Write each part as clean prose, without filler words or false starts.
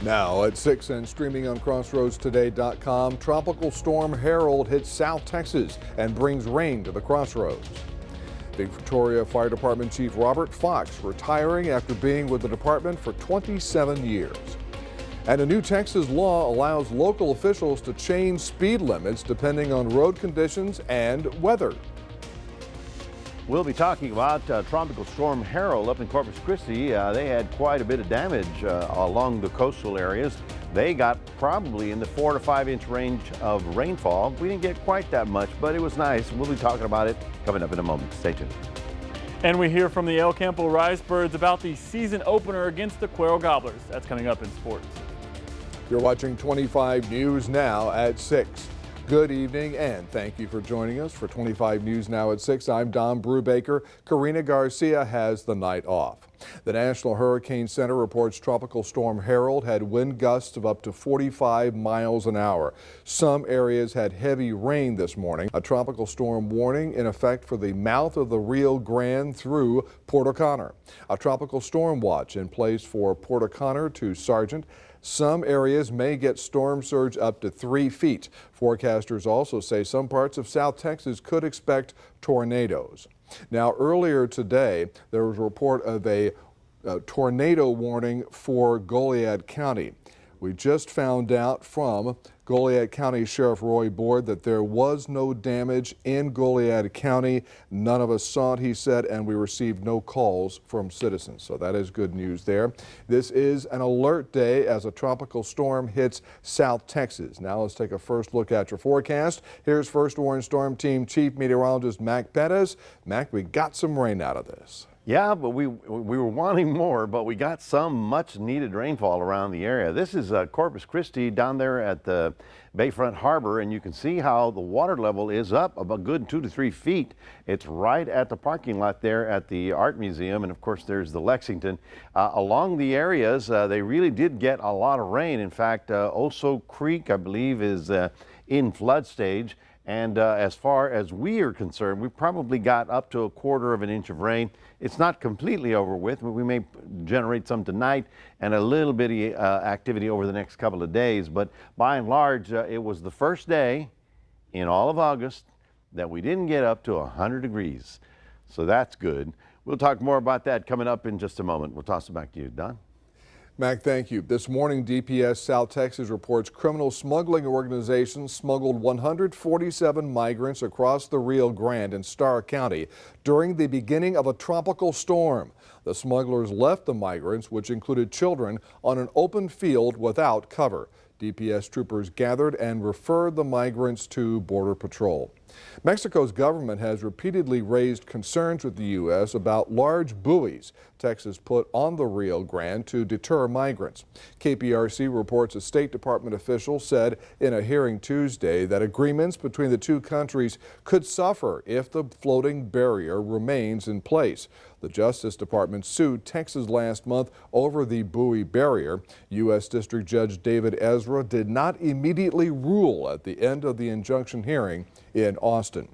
Now at 6 and streaming on crossroadstoday.com, Tropical Storm Harold hits South Texas and brings rain to the crossroads. Victoria Fire Department Chief Robert Fox retiring after being with the department for 27 years. And a new Texas law allows local officials to change speed limits depending on road conditions and weather. We'll be talking about Tropical Storm Harold up in Corpus Christi. They had quite a bit of damage along the coastal areas. They got probably in the 4 to 5 inch range of rainfall. We didn't get quite that much, but it was nice. We'll be talking about it coming up in a moment. Stay tuned. And we hear from the El Campo Risebirds about the season opener against the Cuero Gobblers. That's coming up in sports. You're watching 25 News Now at 6. Good evening and thank you for joining us for 25 News Now at 6. I'm Don Brubaker. Karina Garcia has the night off. The National Hurricane Center reports Tropical Storm Harold had wind gusts of up to 45 miles an hour. Some areas had heavy rain this morning. A tropical storm warning in effect for the mouth of the Rio Grande through Port O'Connor. A tropical storm watch in place for Port O'Connor to Sargent. Some areas may get storm surge up to 3 feet. Forecasters also say some parts of South Texas could expect tornadoes. Now, earlier today, there was a report of a tornado warning for Goliad County. We just found out from Goliad County Sheriff Roy Board that there was no damage in Goliad County. None of us saw it, he said, and we received no calls from citizens. So that is good news there. This is an alert day as a tropical storm hits South Texas. Now let's take a first look at your forecast. Here's First Warning Storm Team Chief Meteorologist Mac Pettis. Mac, we got some rain out of this. Yeah, but we were wanting more, but we got some much needed rainfall around the area. This is Corpus Christi down there at the Bayfront Harbor, and you can see how the water level is up about good 2 to 3 feet. It's right at the parking lot there at the Art Museum, and of course there's the Lexington. Along the areas, they really did get a lot of rain. In fact, Oso Creek, I believe, is in flood stage. And as far as we are concerned, we probably got up to 1/4 of an inch of rain. It's not completely over with, but we may generate some tonight and a little bitty activity over the next couple of days. But by and large, it was the first day in all of August that we didn't get up to 100 degrees. So that's good. We'll talk more about that coming up in just a moment. We'll toss it back to you, Don. Mac, thank you. This morning, DPS South Texas reports criminal smuggling organizations smuggled 147 migrants across the Rio Grande in Starr County during the beginning of a tropical storm. The smugglers left the migrants, which included children, on an open field without cover. DPS troopers gathered and referred the migrants to Border Patrol. Mexico's government has repeatedly raised concerns with the U.S. about large buoys Texas put on the Rio Grande to deter migrants. KPRC reports a State Department official said in a hearing Tuesday that agreements between the two countries could suffer if the floating barrier remains in place. The Justice Department sued Texas last month over the buoy barrier. U.S. District Judge David Ezra did not immediately rule at the end of the injunction hearing in Austin.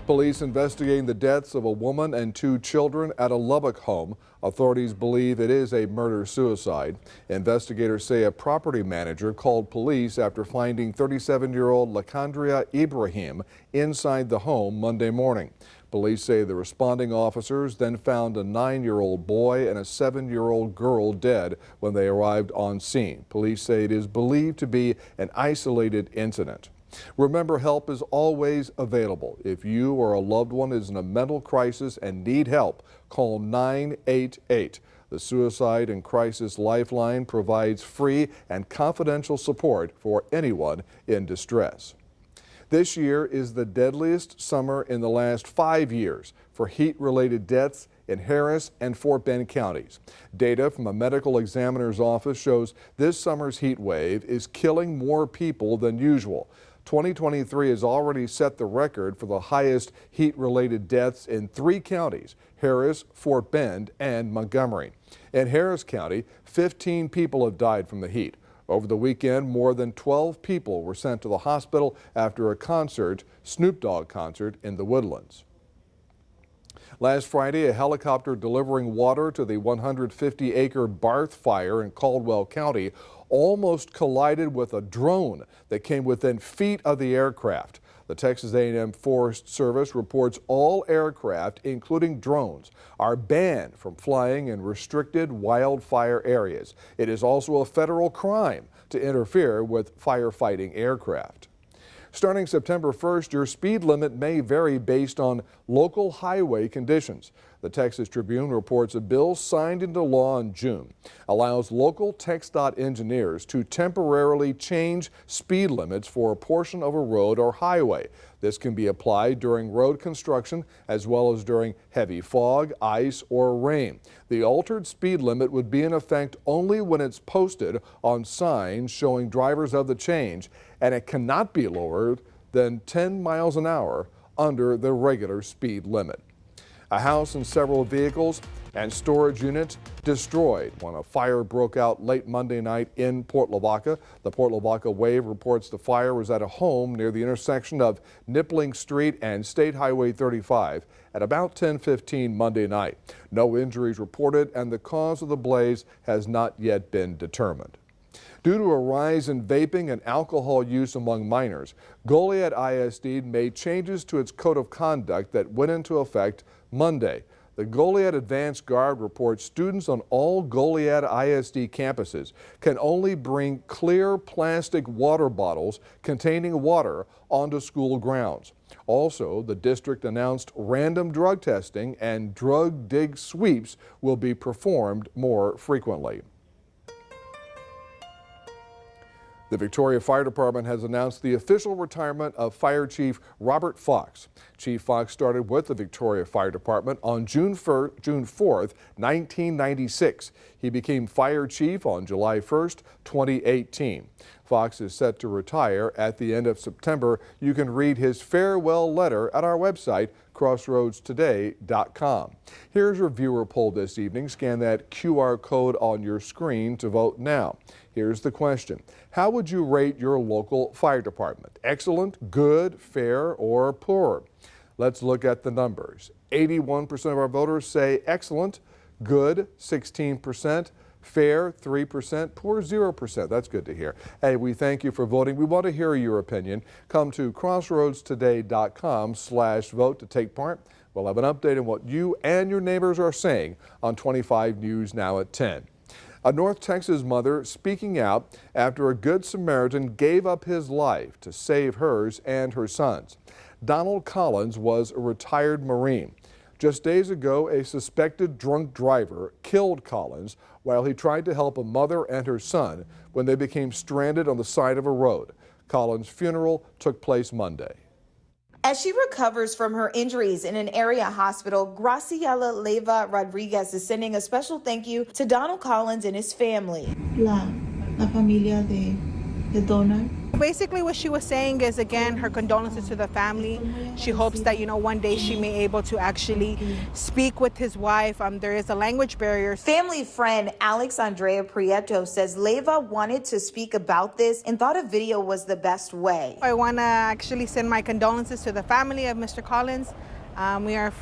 Police investigating the deaths of a woman and 2 children at a Lubbock home. Authorities believe it is a murder-suicide. Investigators say a property manager called police after finding 37-year-old LaCandria Ibrahim inside the home Monday morning. Police say the responding officers then found a 9-year-old boy and a 7-year-old girl dead when they arrived on scene. Police say it is believed to be an isolated incident. Remember, help is always available. If you or a loved one is in a mental crisis and need help, call 988. The Suicide and Crisis Lifeline provides free and confidential support for anyone in distress. This year is the deadliest summer in the last 5 years for heat-related deaths in Harris and Fort Bend counties. Data from a medical examiner's office shows this summer's heat wave is killing more people than usual. 2023 has already set the record for the highest heat-related deaths in 3 counties, Harris, Fort Bend, and Montgomery. In Harris County, 15 people have died from the heat. Over the weekend, more than 12 people were sent to the hospital after a Snoop Dogg concert in the Woodlands. Last Friday, a helicopter delivering water to the 150-acre Barth fire in Caldwell County almost collided with a drone that came within feet of the aircraft. The Texas A&M Forest Service reports all aircraft, including drones, are banned from flying in restricted wildfire areas. It is also a federal crime to interfere with firefighting aircraft. Starting September 1st, your speed limit may vary based on local highway conditions. The Texas Tribune reports a bill signed into law in June allows local TxDOT engineers to temporarily change speed limits for a portion of a road or highway. This can be applied during road construction as well as during heavy fog, ice, or rain. The altered speed limit would be in effect only when it's posted on signs showing drivers of the change, and it cannot be lower than 10 miles an hour under the regular speed limit. A house and several vehicles and storage units destroyed when a fire broke out late Monday night in Port Lavaca. The Port Lavaca Wave reports the fire was at a home near the intersection of Nippling Street and State Highway 35 at about 10:15 Monday night. No injuries reported, and the cause of the blaze has not yet been determined. Due to a rise in vaping and alcohol use among minors, Goliad ISD made changes to its code of conduct that went into effect Monday. The Goliad Advanced Guard reports students on all Goliad ISD campuses can only bring clear plastic water bottles containing water onto school grounds. Also, the district announced random drug testing and drug dig sweeps will be performed more frequently. The Victoria Fire Department has announced the official retirement of Fire Chief Robert Fox. Chief Fox started with the Victoria Fire Department on June 4th, 1996. He became Fire Chief on July 1st, 2018. Fox is set to retire at the end of September. You can read his farewell letter at our website, crossroadstoday.com. Here's your viewer poll this evening. Scan that QR code on your screen to vote now. Here's the question. How would you rate your local fire department? Excellent, good, fair, or poor? Let's look at the numbers. 81% of our voters say excellent, good 16%, fair 3%, poor 0%. That's good to hear. Hey, we thank you for voting. We want to hear your opinion. Come to crossroadstoday.com/vote to take part. We'll have an update on what you and your neighbors are saying on 25 News Now at 10. A North Texas mother speaking out after a Good Samaritan gave up his life to save hers and her son's. Donald Collins was a retired Marine. Just days ago, a suspected drunk driver killed Collins while he tried to help a mother and her son when they became stranded on the side of a road. Collins' funeral took place Monday. As she recovers from her injuries in an area hospital, Graciela Leyva Rodriguez is sending a special thank you to Donald Collins and his family. La familia de Donald. Basically what she was saying is, again, her condolences to the family. She hopes that, one day she may be able to actually speak with his wife. There is a language barrier. Family friend Alex Andrea Prieto says Leyva wanted to speak about this and thought a video was the best way. I want to actually send my condolences to the family of Mr. Collins. We are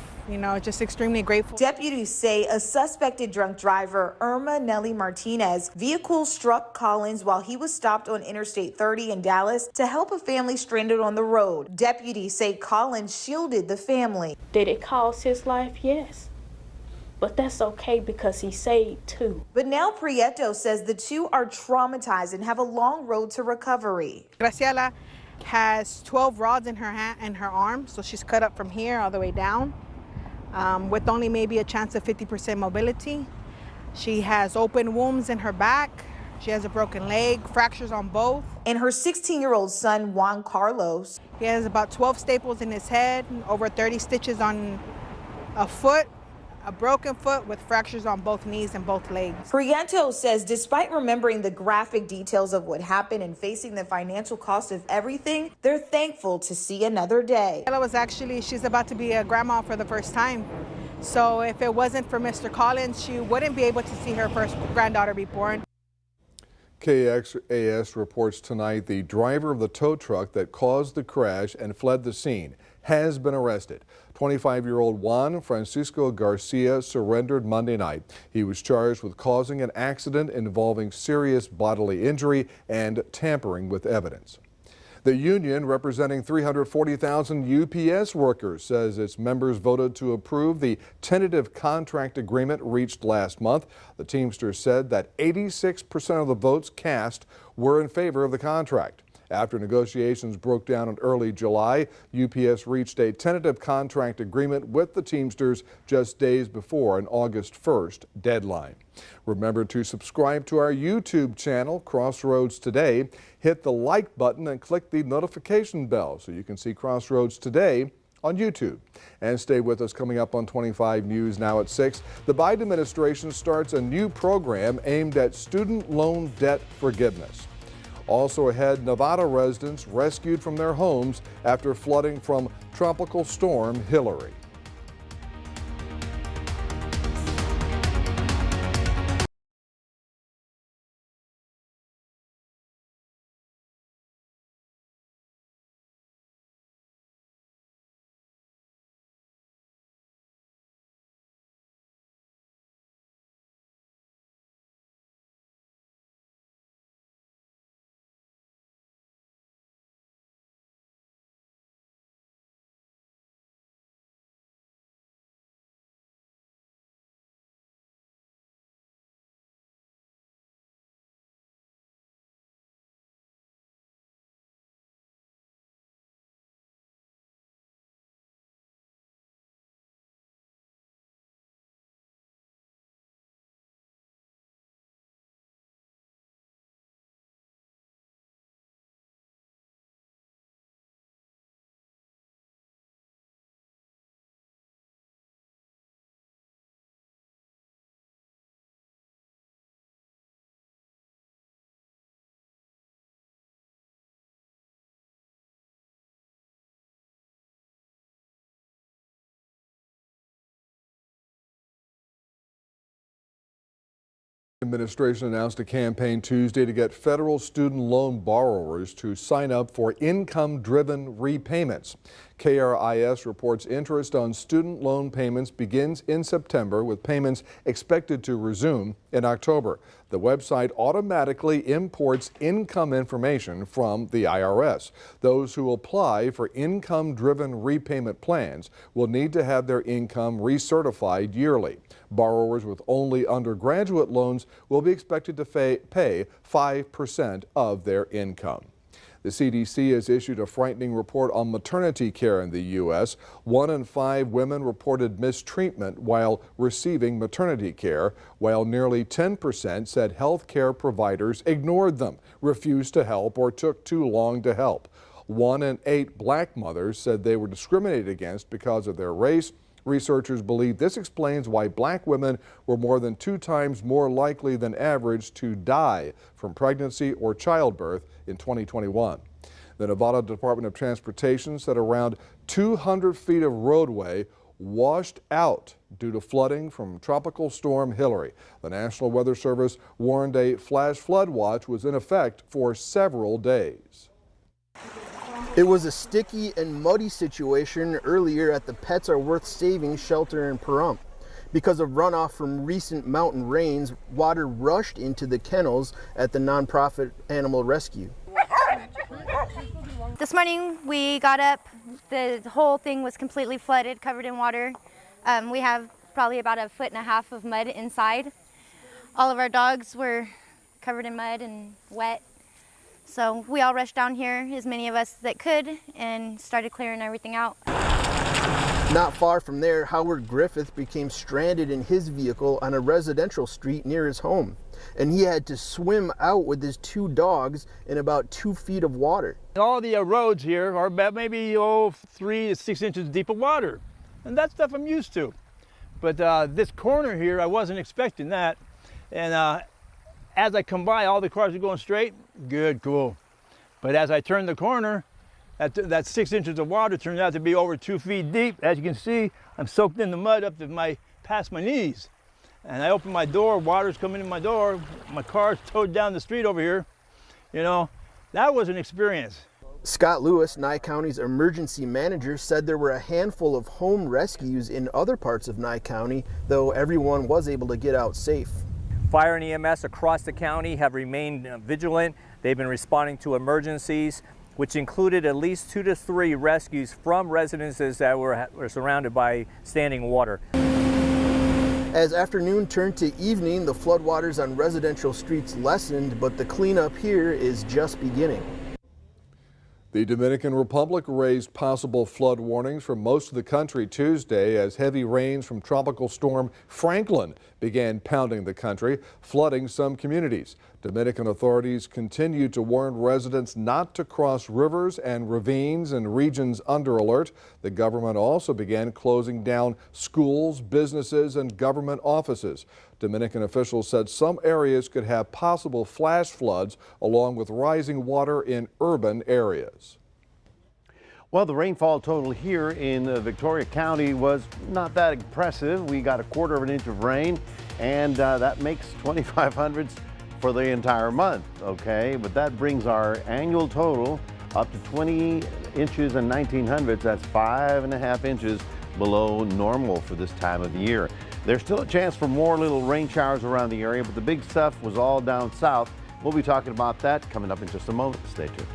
just extremely grateful. Deputies say a suspected drunk driver, Irma Nelly Martinez, vehicle struck Collins while he was stopped on Interstate 30 in Dallas to help a family stranded on the road. Deputies say Collins shielded the family. Did it cost his life? Yes. But that's okay because he saved two. But now Prieto says the two are traumatized and have a long road to recovery. Graciela has 12 rods in her hand and her arm, so she's cut up from here all the way down. With only maybe a chance of 50% mobility. She has open wounds in her back. She has a broken leg, fractures on both. And her 16-year-old son, Juan Carlos. He has about 12 staples in his head, over 30 stitches on a foot, a broken foot with fractures on both knees and both legs. Prieto says despite remembering the graphic details of what happened and facing the financial cost of everything, they're thankful to see another day. She's about to be a grandma for the first time. So if it wasn't for Mr. Collins, she wouldn't be able to see her first granddaughter be born. KXAS reports tonight the driver of the tow truck that caused the crash and fled the scene has been arrested. 25-year-old Juan Francisco Garcia surrendered Monday night. He was charged with causing an accident involving serious bodily injury and tampering with evidence. The union, representing 340,000 UPS workers, says its members voted to approve the tentative contract agreement reached last month. The Teamsters said that 86% of the votes cast were in favor of the contract. After negotiations broke down in early July, UPS reached a tentative contract agreement with the Teamsters just days before an August 1st deadline. Remember to subscribe to our YouTube channel, Crossroads Today. Hit the like button and click the notification bell so you can see Crossroads Today on YouTube. And stay with us. Coming up on 25 News now at 6. The Biden administration starts a new program aimed at student loan debt forgiveness. Also ahead, Nevada residents rescued from their homes after flooding from Tropical Storm Hillary. Administration announced a campaign Tuesday to get federal student loan borrowers to sign up for income-driven repayments. KRIS reports interest on student loan payments begins in September, with payments expected to resume in October. The website automatically imports income information from the IRS. Those who apply for income-driven repayment plans will need to have their income recertified yearly. Borrowers with only undergraduate loans will be expected to pay 5% of their income. The CDC has issued a frightening report on maternity care in the U.S. 1 in 5 women reported mistreatment while receiving maternity care, while nearly 10% said health care providers ignored them, refused to help, or took too long to help. 1 in 8 black mothers said they were discriminated against because of their race. Researchers believe this explains why black women were more than 2 times more likely than average to die from pregnancy or childbirth in 2021. The Nevada Department of Transportation said around 200 feet of roadway washed out due to flooding from Tropical Storm Hillary. The National Weather Service warned a flash flood watch was in effect for several days. It was a sticky and muddy situation earlier at the Pets Are Worth Saving shelter in Pahrump. Because of runoff from recent mountain rains, water rushed into the kennels at the nonprofit animal rescue. This morning we got up, the whole thing was completely flooded, covered in water. We have probably about 1.5 feet of mud inside. All of our dogs were covered in mud and wet. So we all rushed down here, as many of us that could, and started clearing everything out. Not far from there, Howard Griffith became stranded in his vehicle on a residential street near his home. And he had to swim out with his 2 dogs in about 2 feet of water. All the roads here are about maybe 3 to 6 inches deep of water. And that stuff I'm used to. But this corner here, I wasn't expecting that. And as I come by, all the cars are going straight. Good, cool. But as I turn the corner, that 6 inches of water turned out to be over 2 feet deep. As you can see, I'm soaked in the mud up to past my knees. And I open my door, water's coming in my door. My car's towed down the street over here. You know, that was an experience. Scott Lewis, Nye County's emergency manager, said there were a handful of home rescues in other parts of Nye County, though everyone was able to get out safe. Fire and EMS across the county have remained vigilant. They've been responding to emergencies, which included at least 2 to 3 rescues from residences that were surrounded by standing water. As afternoon turned to evening, the floodwaters on residential streets lessened, but the cleanup here is just beginning. The Dominican Republic raised possible flood warnings for most of the country Tuesday as heavy rains from Tropical Storm Franklin began pounding the country, flooding some communities. Dominican authorities continue to warn residents not to cross rivers and ravines in regions under alert. The government also began closing down schools, businesses, and government offices. Dominican officials said some areas could have possible flash floods along with rising water in urban areas. Well, the rainfall total here in Victoria County was not that impressive. We got 1/4 of an inch of rain, and that makes 2,500 for the entire month, okay? But that brings our annual total up to 20 inches and 1900. That's 5.5 inches below normal for this time of the year. There's still a chance for more little rain showers around the area, but the big stuff was all down south. We'll be talking about that coming up in just a moment. Stay tuned.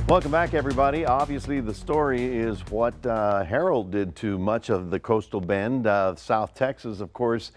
Welcome back, everybody. Obviously, the story is what Harold did to much of the coastal bend. South Texas, of course,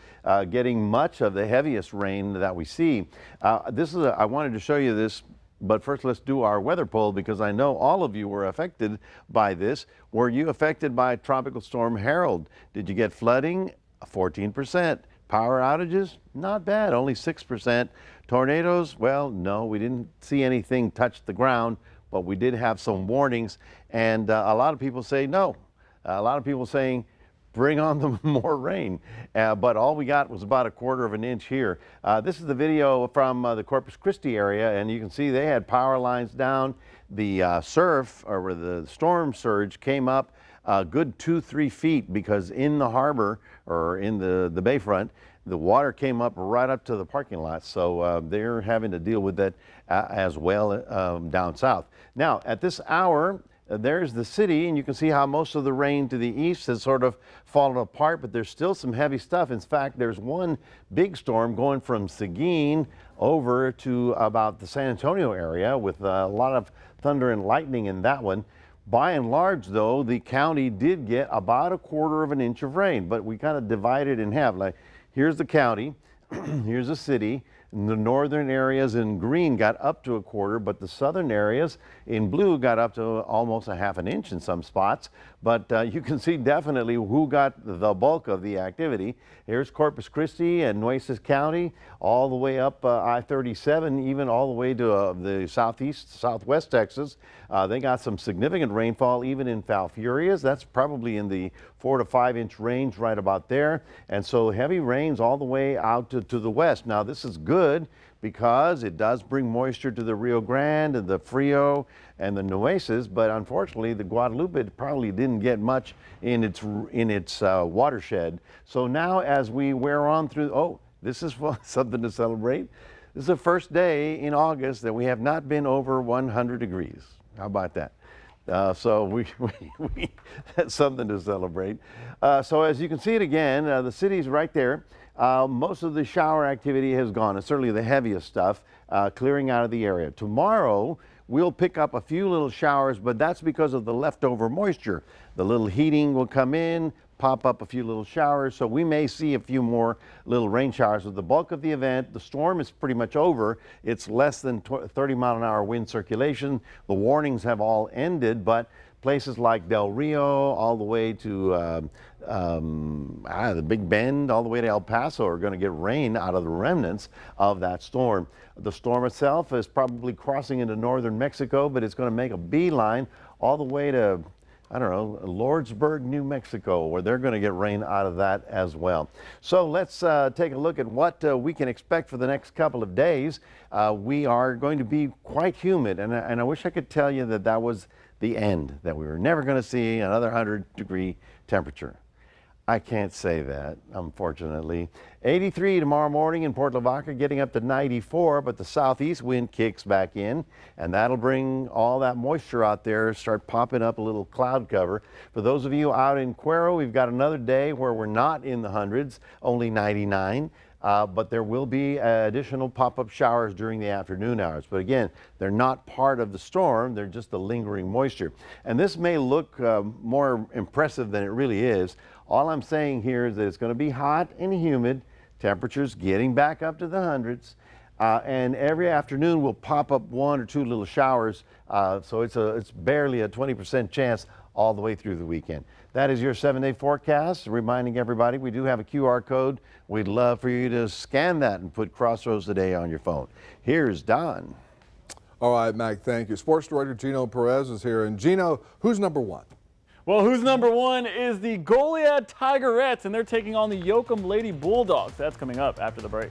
getting much of the heaviest rain that we see. I wanted to show you this, but first let's do our weather poll because I know all of you were affected by this. Were you affected by Tropical Storm Harold? Did you get flooding? 14%. Power outages? Not bad, only 6%. Tornadoes? Well, no, we didn't see anything touch the ground, but we did have some warnings, and a lot of people say no. A lot of people saying bring on the more rain, but all we got was about 1/4 of an inch here. This is the video from the Corpus Christi area, and you can see they had power lines down. The surf, or the storm surge, came up a good 2-3 feet because in the harbor, or in the bayfront, the water came up right up to the parking lot, so they're having to deal with that as well down south. Now, at this hour, there's the city, and you can see how most of the rain to the east has sort of fallen apart, but there's still some heavy stuff. In fact, there's one big storm going from Seguin over to about the San Antonio area with a lot of thunder and lightning in that one. By and large, though, the county did get about 1/4 of an inch of rain, but we kind of divided in half. Like, here's the county, Here's the city. The northern areas in green got up to a quarter, but the southern areas in blue got up to almost a half an inch in some spots. But you can see definitely who got the bulk of the activity. Here's Corpus Christi and Nueces County, all the way up I-37, even all the way to the southwest Texas. They got some significant rainfall even in Falfurrias. That's probably in the 4 to 5 inch range right about there. And so heavy rains all the way out to the west. Now this is good because it does bring moisture to the Rio Grande and the Frio and the Nueces, but unfortunately the Guadalupe probably didn't get much in its watershed. So now as we wear on through, this is something to celebrate. This is the first day in August that we have not been over 100 degrees. How about that? So that's something to celebrate. So as you can see it again, the city's right there. Most of the shower activity has gone, and certainly the heaviest stuff, clearing out of the area. Tomorrow, we'll pick up a few little showers, but that's because of the leftover moisture. The little heating will come in, pop up a few little showers, so we may see a few more little rain showers. With the bulk of the event, the storm is pretty much over. It's less than 30-mile-an-hour wind circulation. The warnings have all ended, but places like Del Rio, all the way to the Big Bend, all the way to El Paso are going to get rain out of the remnants of that storm. The storm itself is probably crossing into northern Mexico, but it's going to make a beeline all the way to, I don't know, Lordsburg, New Mexico, where they're going to get rain out of that as well. So let's take a look at what we can expect for the next couple of days. We are going to be quite humid, and I wish I could tell you that that was the end, that we were never going to see another 100-degree temperature. I can't say that, unfortunately. 83 tomorrow morning in Port Lavaca, getting up to 94, but the southeast wind kicks back in, and that'll bring all that moisture out there, start popping up a little cloud cover. For those of you out in Cuero, we've got another day where we're not in the hundreds, only 99. But there will be additional pop-up showers during the afternoon hours. But again, they're not part of the storm, they're just the lingering moisture. And this may look more impressive than it really is. All I'm saying here is that it's going to be hot and humid, temperatures getting back up to the hundreds, and every afternoon we'll pop up 1 or 2 little showers, so it's barely a 20% chance all the way through the weekend. That is your 7-day forecast. Reminding everybody, we do have a QR code. We'd love for you to scan that and put Crossroads Today on your phone. Here's Don. All right, Mac, thank you. Sports director Gino Perez is here. And Gino, who's number one? Well, who's number one is the Goliad Tigerettes, and they're taking on the Yoakum Lady Bulldogs. That's coming up after the break.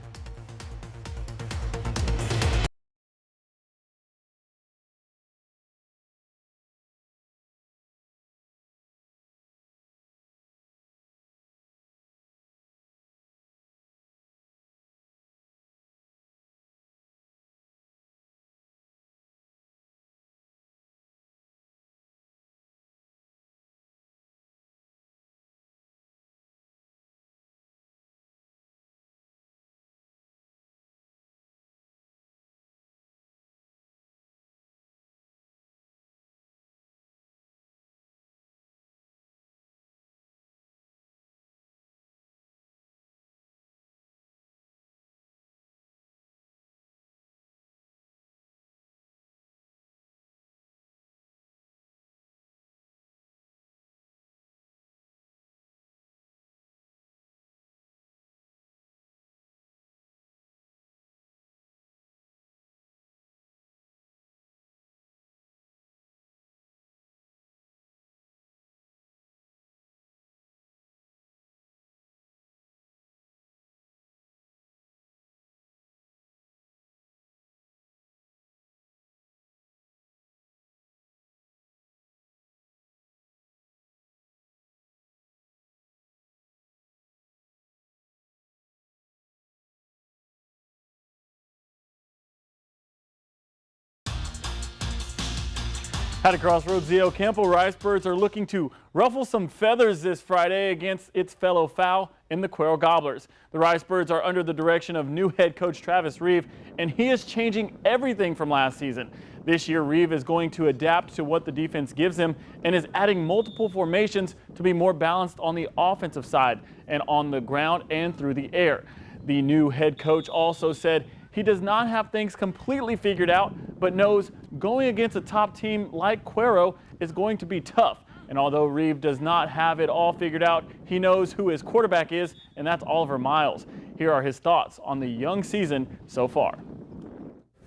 At Crossroads, the Ocampo Ricebirds are looking to ruffle some feathers this Friday against its fellow foul in the Cuero Gobblers. The Ricebirds are under the direction of new head coach Travis Reeve, and he is changing everything from last season. This year, Reeve is going to adapt to what the defense gives him and is adding multiple formations to be more balanced on the offensive side and on the ground and through the air. The new head coach also said he does not have things completely figured out, but knows going against a top team like Cuero is going to be tough. And although Reeve does not have it all figured out, he knows who his quarterback is, and that's Oliver Miles. Here are his thoughts on the young season so far.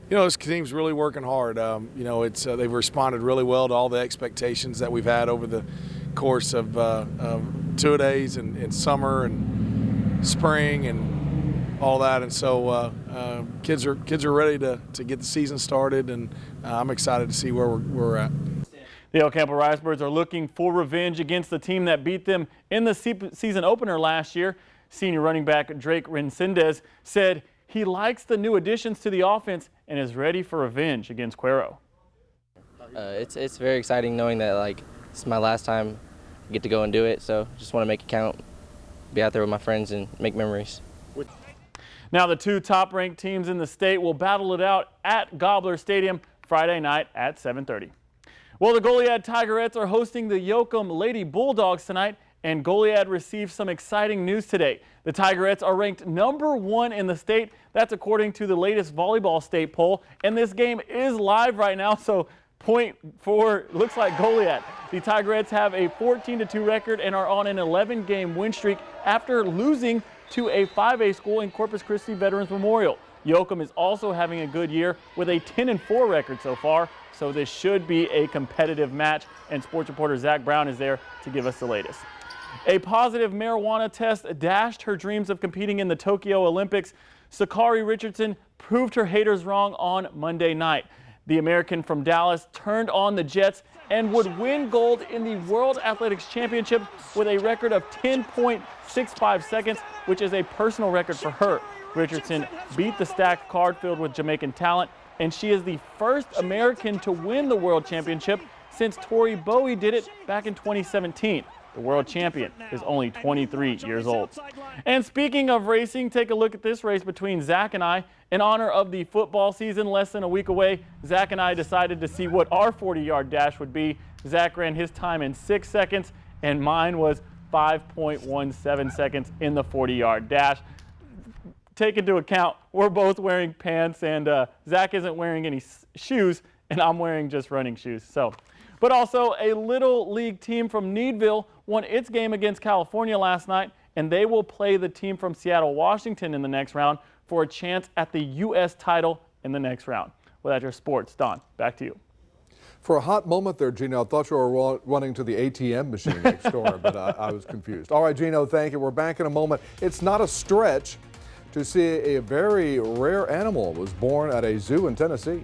You know, this team's really working hard. You know, they've responded really well to all the expectations that we've had over the course of two-a-days and summer and spring and all that. And so kids are ready to get the season started, and I'm excited to see where we're at. The El Campo Ricebirds are looking for revenge against the team that beat them in the season opener last year. Senior running back Drake Rencendez said he likes the new additions to the offense and is ready for revenge against Cuero. It's very exciting knowing that it's my last time I get to go and do it, so just want to make it count, be out there with my friends and make memories. Now the two top-ranked teams in the state will battle it out at Gobbler Stadium Friday night at 7:30. Well, the Goliad Tigerettes are hosting the Yoakum Lady Bulldogs tonight, and Goliad received some exciting news today. The Tigerettes are ranked #1 in the state. That's according to the latest volleyball state poll, and this game is live right now, so point for looks like Goliad. The Tigerettes have a 14-2 record and are on an 11-game win streak after losing to a 5A school in Corpus Christi Veterans Memorial. Yoakum is also having a good year with a 10-4 record so far, so this should be a competitive match, and sports reporter Zach Brown is there to give us the latest. A positive marijuana test dashed her dreams of competing in the Tokyo Olympics. Sakari Richardson proved her haters wrong on Monday night. The American from Dallas turned on the Jets and would win gold in the World Athletics Championships with a record of 10.65 seconds, which is a personal record for her. Richardson beat the stacked card filled with Jamaican talent, and she is the first American to win the World Championship since Tori Bowie did it back in 2017. The world champion is only 23 years old. And speaking of racing, take a look at this race between Zach and I. In honor of the football season less than a week away, Zach and I decided to see what our 40-yard dash would be. Zach ran his time in 6 seconds, and mine was 5.17 seconds in the 40-yard dash. Take into account, we're both wearing pants, and Zach isn't wearing any shoes, and I'm wearing just running shoes. But also, a Little League team from Needville won its game against California last night, and they will play the team from Seattle, Washington in the next round for a chance at the U.S. title in the next round. Well, that's your sports. Don, back to you. For a hot moment there, Gino, I thought you were running to the ATM machine next door, but I was confused. All right, Gino, thank you. We're back in a moment. It's not a stretch to see a very rare animal was born at a zoo in Tennessee.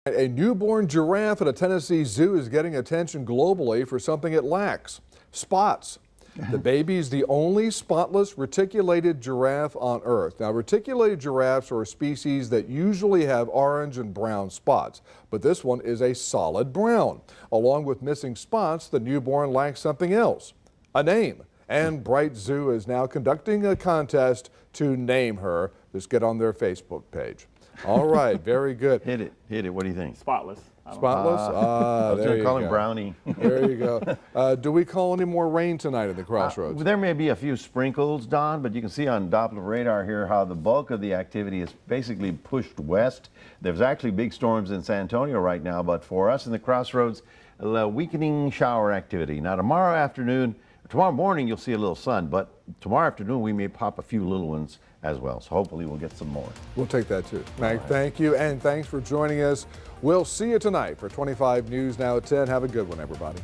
A newborn giraffe at a Tennessee zoo is getting attention globally for something it lacks: spots. The baby's the only spotless reticulated giraffe on Earth. Now, reticulated giraffes are a species that usually have orange and brown spots, but this one is a solid brown. Along with missing spots, the newborn lacks something else: a name. And Bright Zoo is now conducting a contest to name her. Just get on their Facebook page. All right, very good. Hit it. What do you think? Spotless. Spotless? I was going to call him Brownie. There you go. Do we call any more rain tonight at the Crossroads? There may be a few sprinkles, Don, but you can see on Doppler radar here how the bulk of the activity is basically pushed west. There's actually big storms in San Antonio right now, but for us in the Crossroads, a weakening shower activity. Now, tomorrow morning you'll see a little sun, but tomorrow afternoon we may pop a few little ones as well. So hopefully we'll get some more. We'll take that too. Meg, thank you, and thanks for joining us. We'll see you tonight for 25 News Now at 10. Have a good one, everybody.